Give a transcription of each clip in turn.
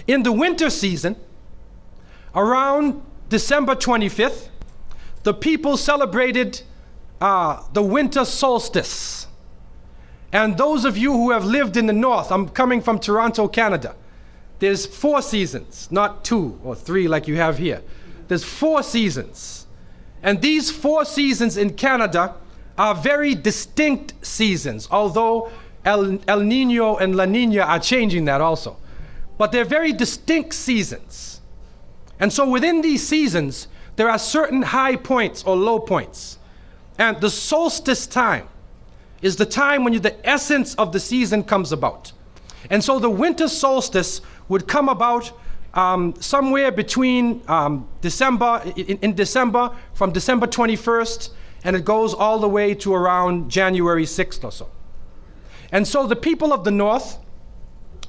In the winter season, around December 25th, the people celebrated the winter solstice. And those of you who have lived in the north, I'm coming from Toronto, Canada. There's 4 seasons, not 2 or 3 like you have here. There's 4 seasons. And these 4 seasons in Canada are very distinct seasons, although El Nino and La Nina are changing that also. But they're very distinct seasons. And so within these seasons, there are certain high points or low points. And the solstice time is the time when the essence of the season comes about. And so the winter solstice would come about somewhere between December, in December, from December 21st, and it goes all the way to around January 6th or so. And so the people of the north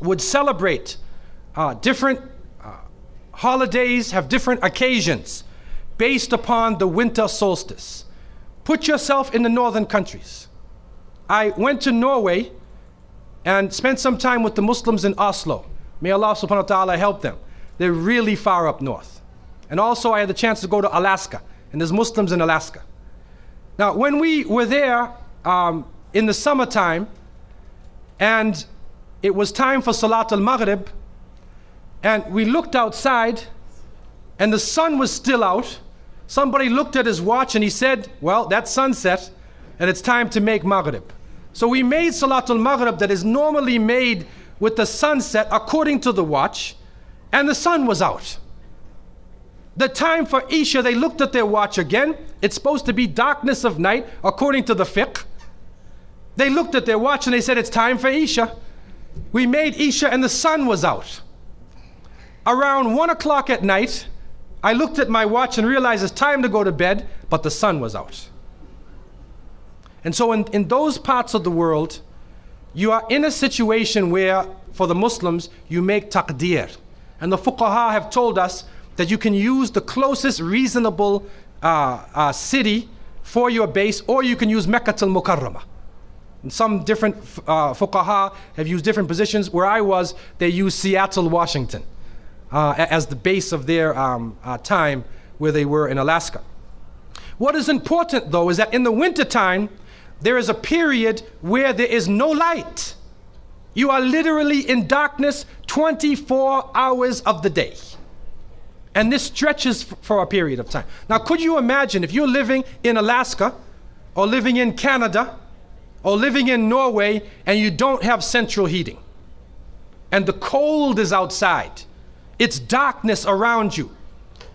would celebrate different holidays, have different occasions based upon the winter solstice. Put yourself in the northern countries. I went to Norway and spent some time with the Muslims in Oslo. May Allah subhanahu wa ta'ala help them. They're really far up north. And also I had the chance to go to Alaska, and there's Muslims in Alaska. Now, when we were there in the summertime, and it was time for Salat al-Maghrib, and we looked outside, and the sun was still out. Somebody looked at his watch and he said, well, that's sunset, and it's time to make Maghrib. So we made Salat al-Maghrib that is normally made with the sunset according to the watch, and the sun was out. The time for Isha, they looked at their watch again. It's supposed to be darkness of night according to the fiqh. They looked at their watch and they said, it's time for Isha. We made Isha and the sun was out. Around 1 o'clock at night, I looked at my watch and realized it's time to go to bed, but the sun was out. And so in those parts of the world, you are in a situation where, for the Muslims, you make taqdeer. And the fuqaha have told us that you can use the closest reasonable city for your base, or you can use Mecca al-Mukarramah. And some different fuqaha have used different positions. Where I was, they used Seattle, Washington as the base of their time where they were in Alaska. What is important though is that in the wintertime, there is a period where there is no light. You are literally in darkness 24 hours of the day. And this stretches for a period of time. Now, could you imagine if you're living in Alaska, or living in Canada, or living in Norway, and you don't have central heating, and the cold is outside, it's darkness around you,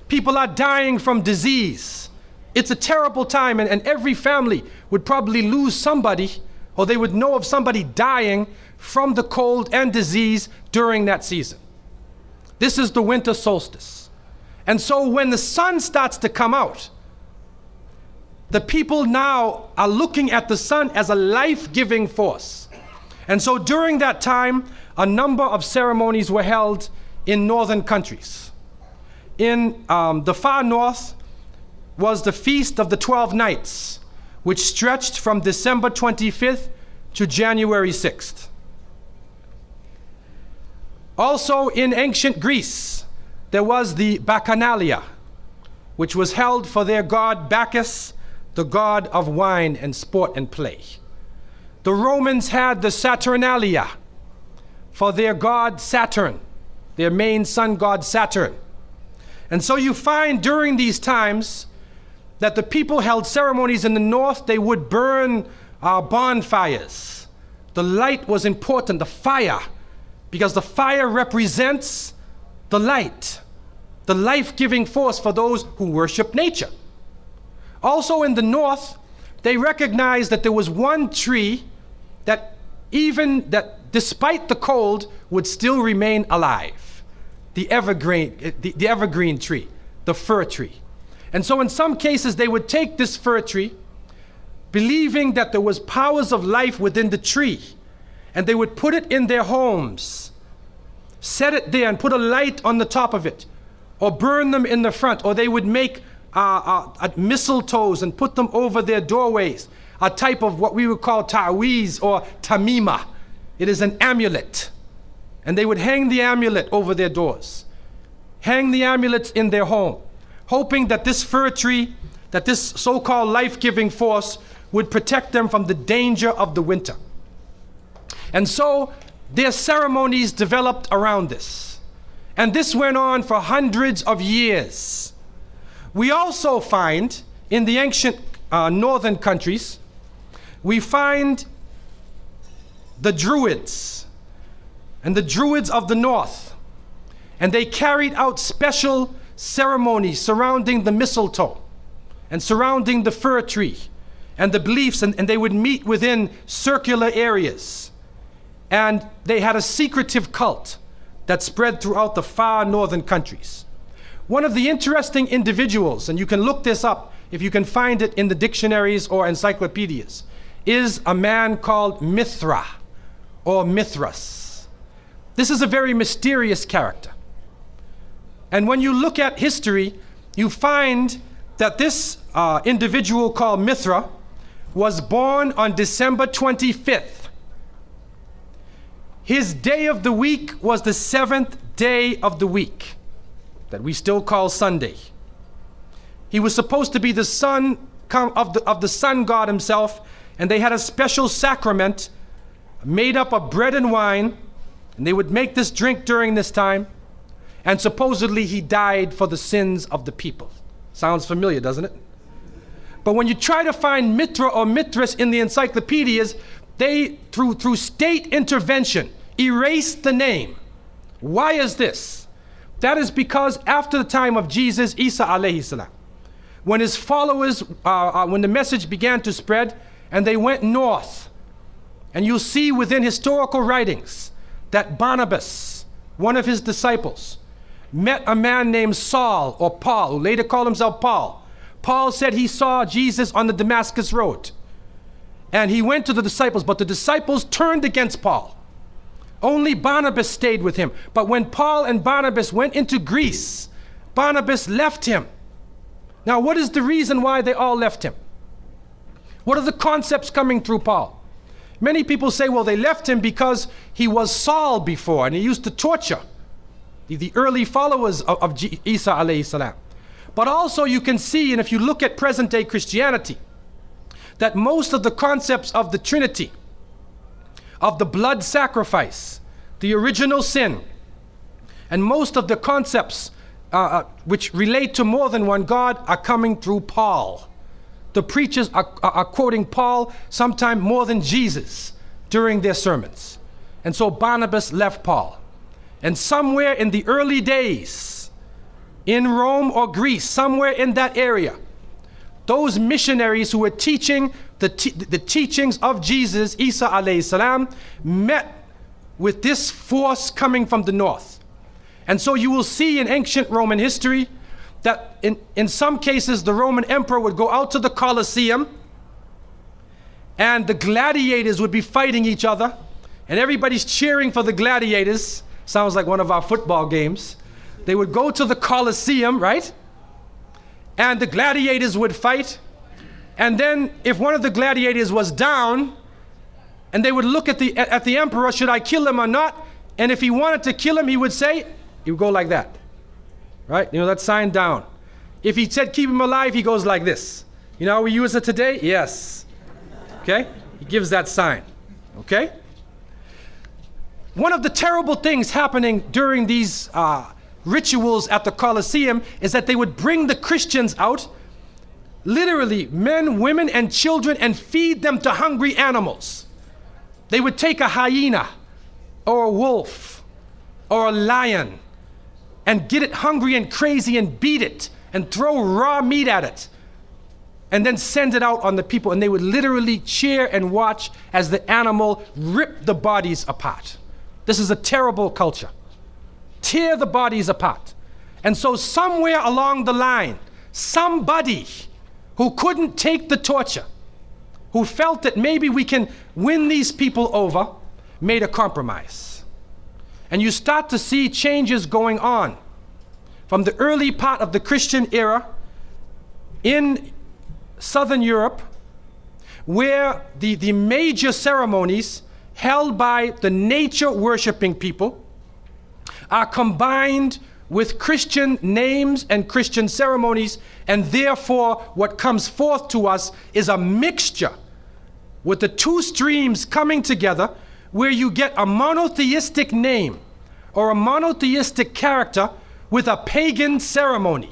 people are dying from disease, it's a terrible time, and every family would probably lose somebody, or they would know of somebody dying from the cold and disease during that season. This is the winter solstice. And so when the sun starts to come out, the people now are looking at the sun as a life-giving force. And so during that time, a number of ceremonies were held in northern countries. In the far north was the Feast of the 12 Nights, which stretched from December 25th to January 6th. Also in ancient Greece, there was the Bacchanalia, which was held for their god Bacchus, the god of wine and sport and play. The Romans had the Saturnalia for their god Saturn, their main sun god Saturn. And so you find during these times that the people held ceremonies in the north. They would burn bonfires. The light was important, the fire, because the fire represents the light, the life-giving force for those who worship nature. Also in the north, they recognized that there was one tree that despite the cold would still remain alive. The evergreen tree, the fir tree. And so in some cases they would take this fir tree, believing that there was powers of life within the tree, and they would put it in their homes, set it there and put a light on the top of it, or burn them in the front, or they would make mistletoes and put them over their doorways, a type of what we would call ta'weez or tamima. It is an amulet. and they would hang the amulet over their doors, hang the amulets in their home, hoping that this fir tree, that this so-called life-giving force would protect them from the danger of the winter. And so their ceremonies developed around this. And this went on for hundreds of years. We also find in the ancient northern countries, we find the Druids and the Druids of the north. And they carried out special ceremonies surrounding the mistletoe and surrounding the fir tree and the beliefs, and they would meet within circular areas. And they had a secretive cult that spread throughout the far northern countries. One of the interesting individuals, and you can look this up if you can find it in the dictionaries or encyclopedias, is a man called Mithra or Mithras. This is a very mysterious character. And when you look at history, you find that this individual called Mithra was born on December 25th. His day of the week was the 7th day of the week, that we still call Sunday. He was supposed to be the son of the sun god himself, and they had a special sacrament made up of bread and wine, and they would make this drink during this time, and supposedly he died for the sins of the people. Sounds familiar, doesn't it? But when you try to find Mithra or Mithras in the encyclopedias, they, through state intervention, erased the name. Why is this? That is because after the time of Jesus, Isa alayhi salam, when his followers, when the message began to spread, and they went north, and you'll see within historical writings that Barnabas, one of his disciples, met a man named Saul or Paul, who later called himself Paul. Paul said he saw Jesus on the Damascus road. And he went to the disciples, but the disciples turned against Paul. Only Barnabas stayed with him. But when Paul and Barnabas went into Greece, Barnabas left him. Now, what is the reason why they all left him? What are the concepts coming through Paul? Many people say, well, they left him because he was Saul before, and he used to torture the early followers of Isa alayhi salam. But also you can see, and if you look at present day Christianity, that most of the concepts of the Trinity, of the blood sacrifice, the original sin, and most of the concepts which relate to more than one God are coming through Paul. The preachers are quoting Paul sometime more than Jesus during their sermons. And so Barnabas left Paul. And somewhere in the early days, in Rome or Greece, somewhere in that area, those missionaries who were teaching the teachings of Jesus, Isa alayhi salam, met with this force coming from the north. And so you will see in ancient Roman history that in some cases the Roman emperor would go out to the Colosseum and the gladiators would be fighting each other and everybody's cheering for the gladiators. Sounds like one of our football games. They would go to the Colosseum, right? And the gladiators would fight. And then if one of the gladiators was down, and they would look at the emperor, should I kill him or not? And if he wanted to kill him, he would say, he would go like that. Right? You know, that sign down. If he said keep him alive, he goes like this. You know how we use it today? Yes. Okay? He gives that sign. Okay? One of the terrible things happening during these rituals at the Colosseum is that they would bring the Christians out, literally men, women, and children, and feed them to hungry animals. They would take a hyena or a wolf or a lion and get it hungry and crazy and beat it and throw raw meat at it and then send it out on the people. And they would literally cheer and watch as the animal ripped the bodies apart. This is a terrible culture. Tear the bodies apart. And so somewhere along the line, somebody who couldn't take the torture, who felt that maybe we can win these people over, made a compromise. And you start to see changes going on from the early part of the Christian era in Southern Europe, where the major ceremonies held by the nature worshiping people are combined with Christian names and Christian ceremonies, and therefore what comes forth to us is a mixture with the two streams coming together, where you get a monotheistic name or a monotheistic character with a pagan ceremony.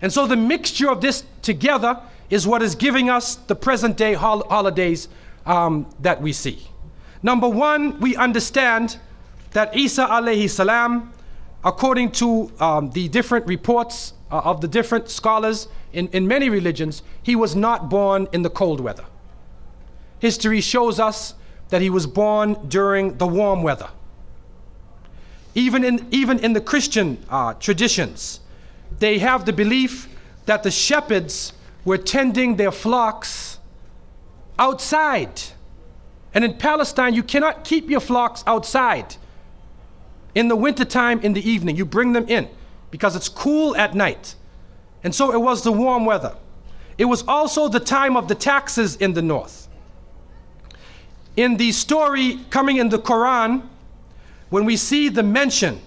And so the mixture of this together is what is giving us the present day holidays that we see. Number one, we understand that Isa alayhi salam, according to the different reports of the different scholars in many religions, he was not born in the cold weather. History shows us that he was born during the warm weather. Even in the Christian traditions, they have the belief that the shepherds were tending their flocks outside. And in Palestine, you cannot keep your flocks outside in the wintertime in the evening. You bring them in because it's cool at night. And so it was the warm weather. It was also the time of the taxes in the north. In the story coming in the Quran, when we see the mention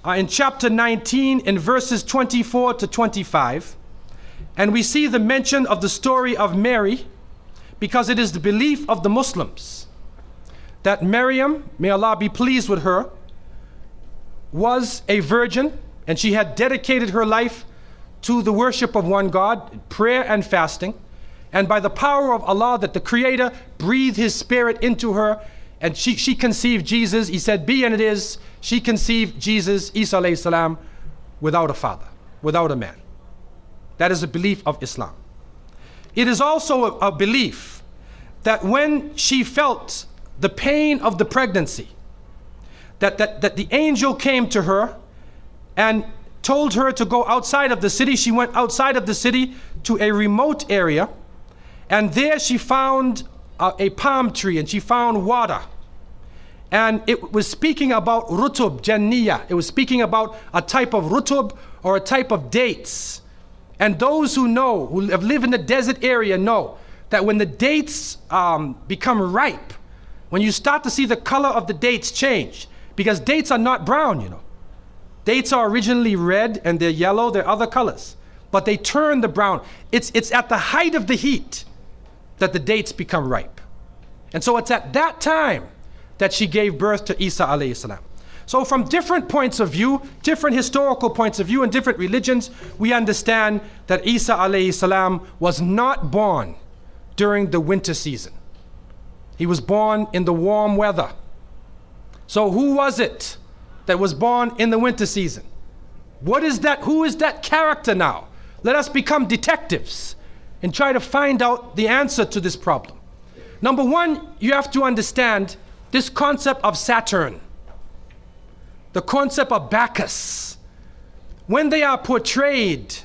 in chapter 19 in verses 24 to 25, and we see the mention of the story of Mary, because it is the belief of the Muslims that Maryam, may Allah be pleased with her, was a virgin, and she had dedicated her life to the worship of one God, prayer and fasting, and by the power of Allah, that the Creator breathed His Spirit into her, and she conceived Jesus. He said, be, and it is. She conceived Jesus, Isa alayhi salam, without a father, without a man. That is a belief of Islam. It is also a belief that when she felt the pain of the pregnancy, that the angel came to her and told her to go outside of the city. She went outside of the city to a remote area, and there she found a palm tree, and she found water. And it was speaking about rutub, janniyah. It was speaking about a type of rutub, or a type of dates. And those who know, who have lived in the desert area, know that when the dates become ripe, when you start to see the color of the dates change, because dates are not brown, you know. Dates are originally red and they're yellow, they're other colors, but they turn the brown. It's at the height of the heat that the dates become ripe. And so it's at that time that she gave birth to Isa alayhi salam. So from different points of view, different historical points of view and different religions, we understand that Isa alayhi salam was not born during the winter season. He was born in the warm weather. So who was it that was born in the winter season? What is that? Who is that character now? Let us become detectives and try to find out the answer to this problem. Number one, you have to understand this concept of Saturn, the concept of Bacchus. When they are portrayed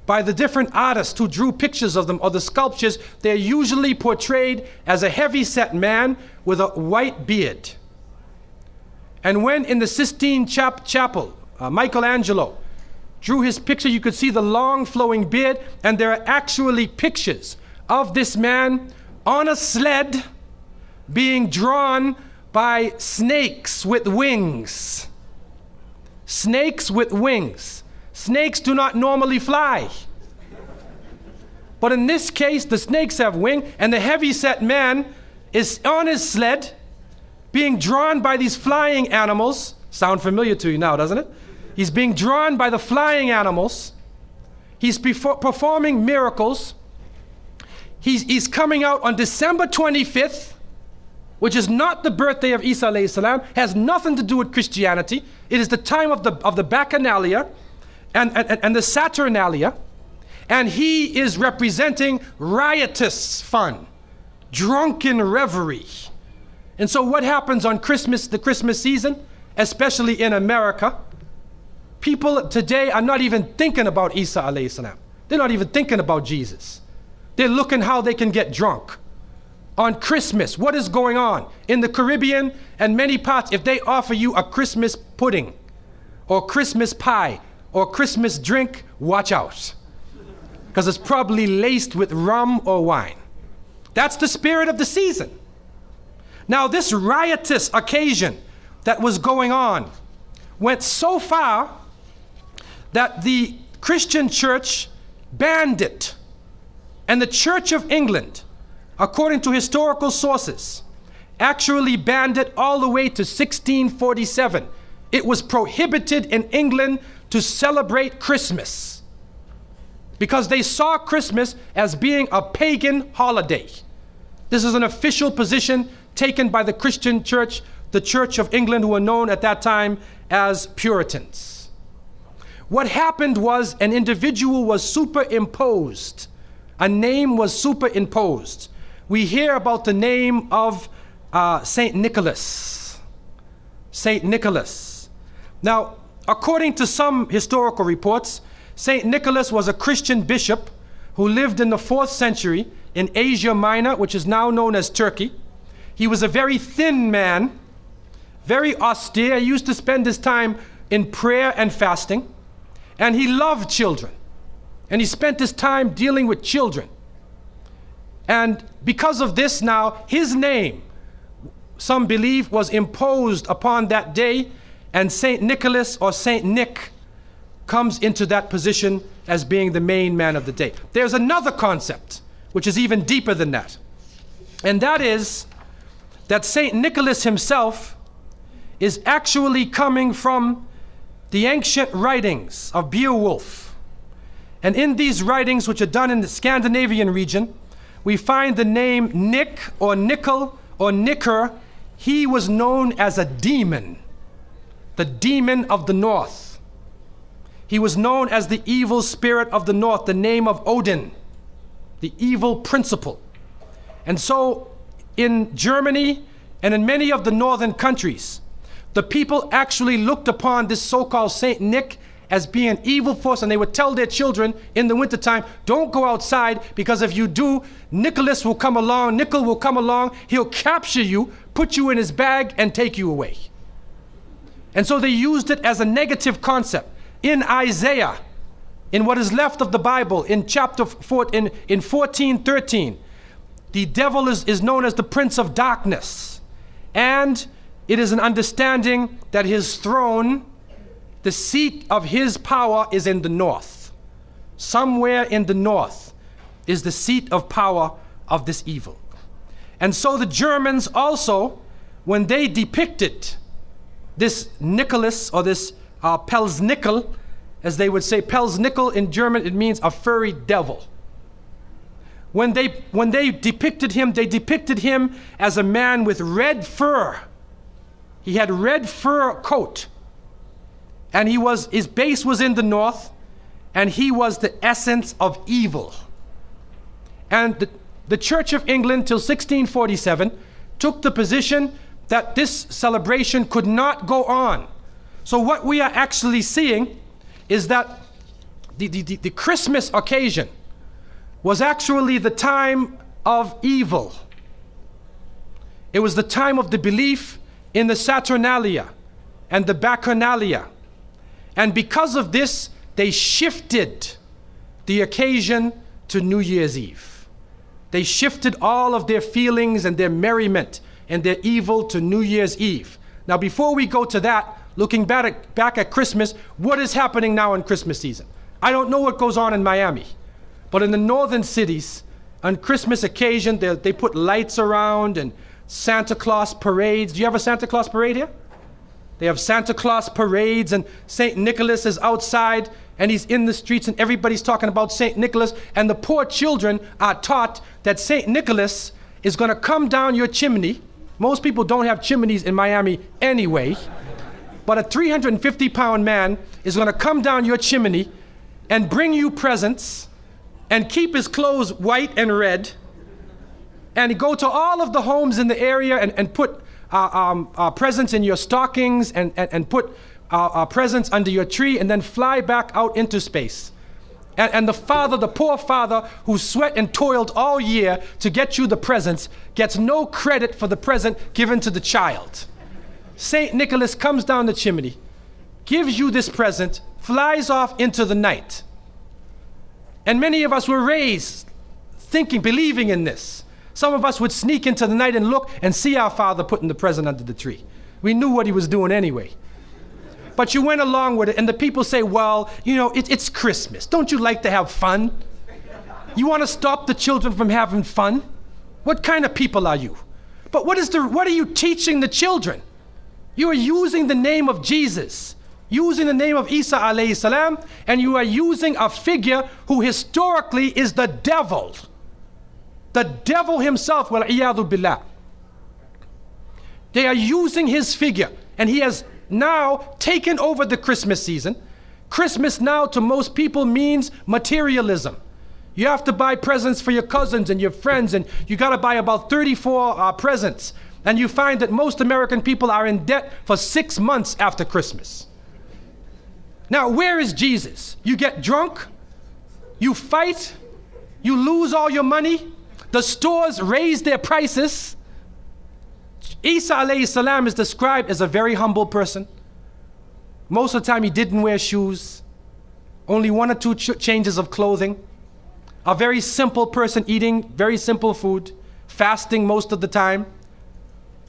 by the different artists who drew pictures of them, or the sculptures, they're usually portrayed as a heavy-set man with a white beard. And when in the Sistine Chapel, Michelangelo drew his picture, you could see the long flowing beard, and there are actually pictures of this man on a sled being drawn by snakes with wings. Snakes with wings. Snakes do not normally fly. But in this case, the snakes have wings, and the heavy-set man is on his sled being drawn by these flying animals. Sound familiar to you now, doesn't it? He's being drawn by the flying animals. He's performing miracles. He's coming out on December 25th, which is not the birthday of Isa alayhi salam, has nothing to do with Christianity. It is the time of the Bacchanalia and the Saturnalia, and he is representing riotous fun, drunken revelry. And so what happens on Christmas, the Christmas season, especially in America? People today are not even thinking about Isa alayhi salam. They're not even thinking about Jesus. They're looking how they can get drunk. On Christmas, what is going on? In the Caribbean and many parts, if they offer you a Christmas pudding or Christmas pie or Christmas drink, watch out. Because it's probably laced with rum or wine. That's the spirit of the season. Now, this riotous occasion that was going on went so far that the Christian church banned it. And the Church of England, according to historical sources, actually banned it all the way to 1647. It was prohibited in England to celebrate Christmas because they saw Christmas as being a pagan holiday. This is an official position taken by the Christian church, the Church of England, who were known at that time as Puritans. What happened was an individual was superimposed. A name was superimposed. We hear about the name of Saint Nicholas. Saint Nicholas. Now, according to some historical reports, Saint Nicholas was a Christian bishop who lived in the 4th century in Asia Minor, which is now known as Turkey. He was a very thin man, very austere. He used to spend his time in prayer and fasting, and he loved children. And he spent his time dealing with children. And because of this now, his name, some believe, was imposed upon that day, and Saint Nicholas or Saint Nick comes into that position as being the main man of the day. There's another concept, which is even deeper than that. And that is that Saint Nicholas himself is actually coming from the ancient writings of Beowulf. And in these writings, which are done in the Scandinavian region, we find the name Nick or Nickel or Nicker. He was known as a demon, the demon of the north. He was known as the evil spirit of the north, the name of Odin, the evil principle. And so in Germany and in many of the northern countries, the people actually looked upon this so-called Saint Nick as being an evil force, and they would tell their children in the wintertime, don't go outside, because if you do, Nicholas will come along, Nickel will come along, he'll capture you, put you in his bag, and take you away. And so they used it as a negative concept. In Isaiah, in what is left of the Bible, in chapter 4, in 14:13, the devil is known as the prince of darkness. And it is an understanding that his throne, the seat of his power, is in the north. Somewhere in the north is the seat of power of this evil. And so the Germans also, when they depicted this Nicholas, or this Pelznickel, as they would say, Pelznickel in German, it means a furry devil. When they depicted him, they depicted him as a man with red fur. He had red fur coat. And his base was in the north, and he was the essence of evil. And the Church of England till 1647 took the position that this celebration could not go on. So what we are actually seeing is that the Christmas occasion was actually the time of evil. It was the time of the belief in the Saturnalia and the Bacchanalia. And because of this, they shifted the occasion to New Year's Eve. They shifted all of their feelings and their merriment and their evil to New Year's Eve. Now, before we go to that, looking back at Christmas, what is happening now in Christmas season? I don't know what goes on in Miami, but in the northern cities, on Christmas occasion, they put lights around and Santa Claus parades. Do you have a Santa Claus parade here? They have Santa Claus parades, and St. Nicholas is outside, and he's in the streets, and everybody's talking about St. Nicholas, and the poor children are taught that St. Nicholas is going to come down your chimney. Most people don't have chimneys in Miami anyway, but a 350-pound man is going to come down your chimney and bring you presents and keep his clothes white and red, and go to all of the homes in the area and put presents in your stockings and put presents under your tree, and then fly back out into space. And the poor father who sweat and toiled all year to get you the presents, gets no credit for the present given to the child. St. Nicholas comes down the chimney, gives you this present, flies off into the night. And many of us were raised thinking, believing in this. Some of us would sneak into the night and look and see our father putting the present under the tree. We knew what he was doing anyway. But you went along with it, and the people say, well, you know, it's Christmas. Don't you like to have fun? You want to stop the children from having fun? What kind of people are you? But what are you teaching the children? You are using the name of Jesus, using the name of Isa alayhi salam, and you are using a figure who historically is the devil. The devil himself, wal-iyadhu billah. They are using his figure, and he has now taken over the Christmas season. Christmas now to most people means materialism. You have to buy presents for your cousins and your friends, and you got to buy about 34 presents. And you find that most American people are in debt for 6 months after Christmas. Now, where is Jesus? You get drunk, you fight, you lose all your money, the stores raise their prices. Isa alayhi salam is described as a very humble person. Most of the time he didn't wear shoes, only 1 or 2 changes of clothing. A very simple person, eating very simple food, fasting most of the time.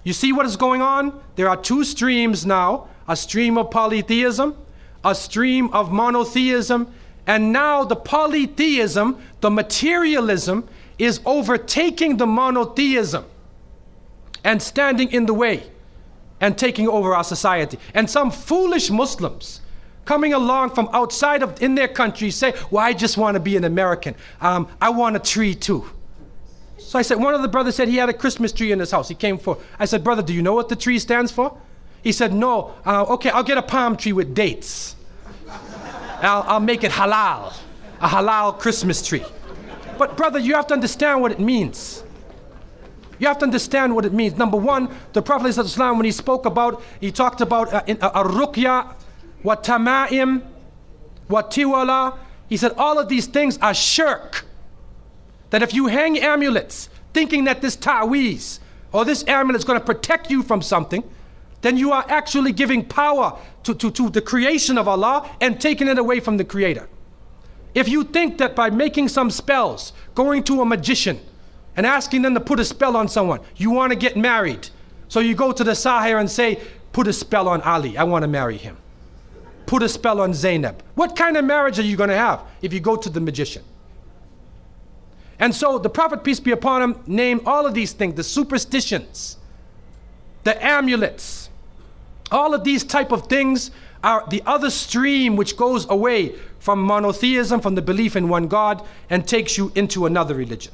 You see what is going on? There are 2 streams now, a stream of polytheism, a stream of monotheism, and now the polytheism, the materialism, is overtaking the monotheism and standing in the way and taking over our society. And some foolish Muslims coming along from outside of in their country say, well, I just want to be an American. I want a tree too. So I said, one of the brothers said he had a Christmas tree in his house. He came for, I said, brother, do you know what the tree stands for? He said, no. Okay, I'll get a palm tree with dates. I'll make it halal, a halal Christmas tree. But brother, you have to understand what it means. You have to understand what it means. Number one, the Prophet ﷺ, when he spoke about, he talked about ar-ruqya, wa tama'im, wa tiwala. He said all of these things are shirk. That if you hang amulets thinking that this ta'weez or this amulet is going to protect you from something, then you are actually giving power to the creation of Allah and taking it away from the Creator. If you think that by making some spells, going to a magician and asking them to put a spell on someone, you want to get married, so you go to the Sahir and say, put a spell on Ali, I want to marry him. Put a spell on Zainab. What kind of marriage are you going to have if you go to the magician? And so the Prophet, peace be upon him, named all of these things, the superstitions, the amulets, all of these type of things are the other stream which goes away from monotheism, from the belief in one God, and takes you into another religion.